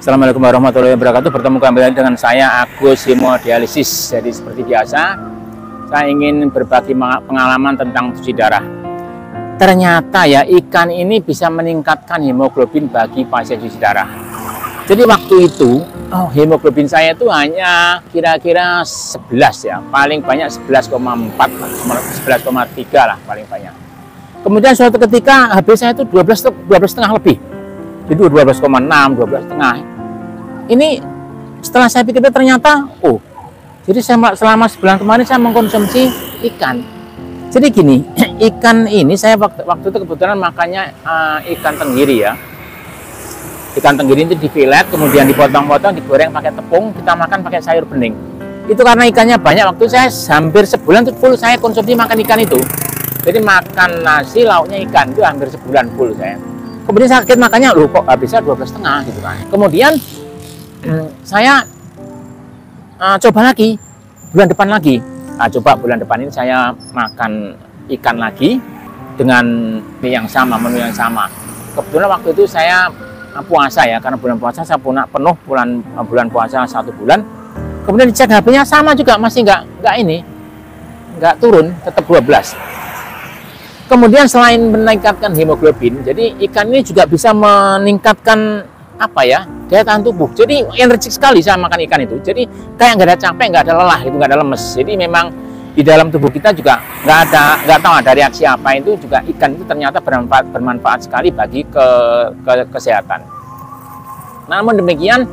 Assalamualaikum warahmatullahi wabarakatuh. Bertemu kembali dengan saya Agus Hemodialisis. Jadi seperti biasa, saya ingin berbagi pengalaman tentang cuci darah. Ternyata ya ikan ini bisa meningkatkan hemoglobin bagi pasien cuci darah. Jadi waktu itu hemoglobin saya itu hanya kira-kira 11 ya, paling banyak 11,4, 11,3 lah paling banyak. Kemudian suatu ketika HB saya itu 12,5 lebih. Jadi 12,6, 12,5. Ini setelah saya pikir ternyata, jadi selama sebulan kemarin saya mengkonsumsi ikan. Jadi gini, ikan ini saya waktu itu kebetulan makannya ikan tenggiri ya. Ikan tenggiri itu difilet, kemudian dipotong-potong, digoreng pakai tepung, kita makan pakai sayur bening. Itu karena ikannya banyak, waktu saya hampir sebulan itu full saya konsumsi makan ikan itu. Jadi makan nasi, lauknya ikan itu hampir sebulan full saya. Kemudian sakit makanya, kok habisnya 12,5 gitu kan. Kemudian saya coba lagi bulan depan lagi. Coba bulan depan ini saya makan ikan lagi dengan menu yang sama. Kebetulan waktu itu saya puasa ya, karena bulan puasa saya penuh bulan puasa 1 bulan. Kemudian dicek HP-nya sama juga, masih nggak turun, tetap 12. Kemudian selain meningkatkan hemoglobin, jadi ikan ini juga bisa meningkatkan daya tahan tubuh. Jadi energik sekali saya makan ikan itu. Jadi kayak nggak ada capek, nggak ada lelah, itu nggak ada lemes. Jadi memang di dalam tubuh kita juga nggak tahu ada reaksi apa, itu juga ikan itu ternyata bermanfaat sekali bagi kesehatan. Namun demikian,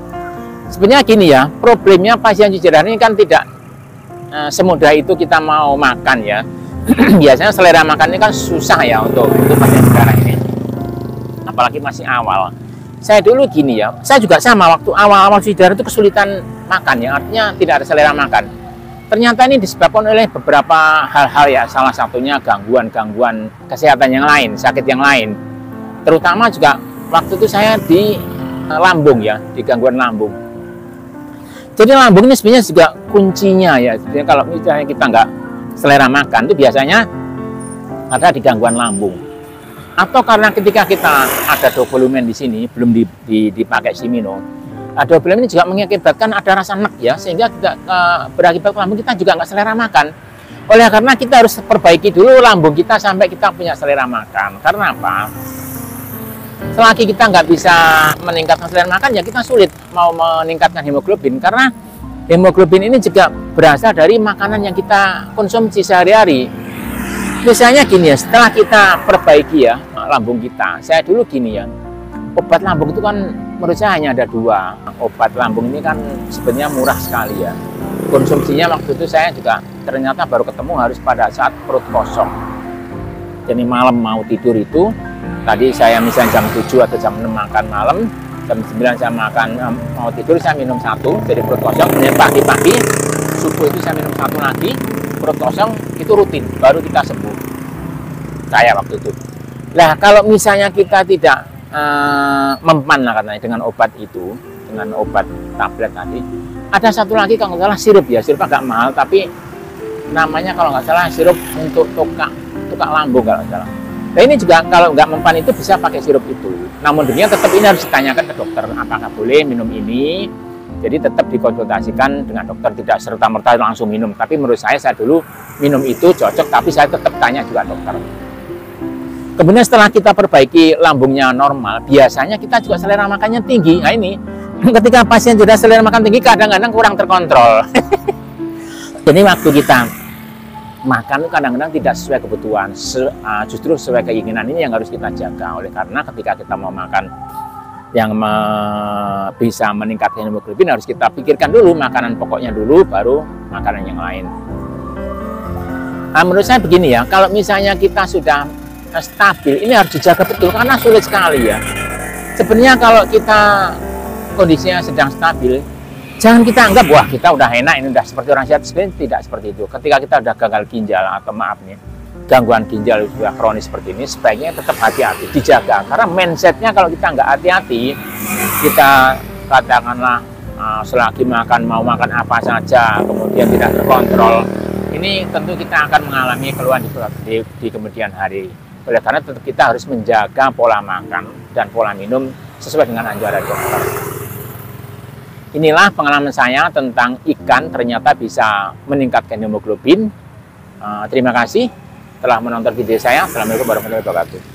sebenarnya gini ya, problemnya pasien cuci darah ini kan tidak semudah itu kita mau makan ya. Biasanya selera makan ini kan susah ya untuk pasien cuci darah ini. Apalagi masih awal. Saya dulu gini ya, saya juga sama waktu awal-awal cuci darah itu kesulitan makan ya, artinya tidak ada selera makan. Ternyata ini disebabkan oleh beberapa hal-hal ya, salah satunya gangguan kesehatan yang lain, sakit yang lain. Terutama juga waktu itu saya di lambung ya, di gangguan lambung. Jadi lambung ini sebenarnya juga kuncinya ya, sebenarnya kalau misalnya kita nggak selera makan itu biasanya ada di gangguan lambung. Atau karena ketika kita ada dovolumen di sini belum dipakai Simino, dovolumen ini juga mengakibatkan ada rasa nek ya, sehingga tidak berakibat lambung kita juga nggak selera makan. Oleh karena kita harus perbaiki dulu lambung kita sampai kita punya selera makan. Karena apa? Selagi kita nggak bisa meningkatkan selera makan ya kita sulit mau meningkatkan hemoglobin, karena hemoglobin ini juga berasal dari makanan yang kita konsumsi sehari-hari. Misalnya gini ya, setelah kita perbaiki ya lambung kita, saya dulu gini ya, obat lambung itu kan menurut saya hanya ada 2. Obat lambung ini kan sebenarnya murah sekali ya. Konsumsinya waktu itu saya juga ternyata baru ketemu harus pada saat perut kosong. Jadi malam mau tidur itu, tadi saya misalnya jam 7 atau jam 6 makan malam, jam 9 saya makan, mau tidur saya minum 1, jadi perut kosong. Kemudian pagi-pagi, subuh itu saya minum 1 lagi, perut kosong, itu rutin, baru kita sembuh. Saya waktu itu. Nah, kalau misalnya kita tidak mempan katanya dengan obat itu, dengan obat tablet tadi, ada satu lagi kalau nggak salah sirup ya, sirup agak mahal, tapi namanya kalau nggak salah sirup untuk tukak lambung kalau nggak salah. Nah ini juga kalau nggak mempan itu bisa pakai sirup itu. Namun demikian tetap ini harus ditanyakan ke dokter, apakah boleh minum ini. Jadi tetap dikonsultasikan dengan dokter, tidak serta-merta langsung minum. Tapi menurut saya dulu minum itu cocok, tapi saya tetap tanya juga dokter. Kemudian setelah kita perbaiki lambungnya normal, biasanya kita juga selera makannya tinggi. Nah ini, ketika pasien sudah selera makan tinggi, kadang-kadang kurang terkontrol. Jadi waktu kita makan kadang-kadang tidak sesuai kebutuhan, justru sesuai keinginan. Ini yang harus kita jaga. Oleh karena ketika kita mau makan yang bisa meningkatkan hemoglobin, harus kita pikirkan dulu makanan pokoknya dulu, baru makanan yang lain. Menurut saya begini ya, kalau misalnya kita sudah stabil, ini harus dijaga betul karena sulit sekali ya. Sebenarnya kalau kita kondisinya sedang stabil, jangan kita anggap wah kita udah enak, ini udah seperti orang sehat. Sebenarnya tidak seperti itu. Ketika kita udah gagal ginjal atau maaf nih, gangguan ginjal sudah kronis seperti ini, sebaiknya tetap hati-hati, dijaga. Karena mindsetnya kalau kita nggak hati-hati, kita katakanlah selagi mau makan apa saja, kemudian tidak terkontrol, ini tentu kita akan mengalami keluhan di kemudian hari. Oleh karena tetap kita harus menjaga pola makan dan pola minum sesuai dengan anjuran dokter. inilah pengalaman saya tentang ikan ternyata bisa meningkatkan hemoglobin. Terima kasih telah menonton video saya. Assalamualaikum warahmatullahi wabarakatuh.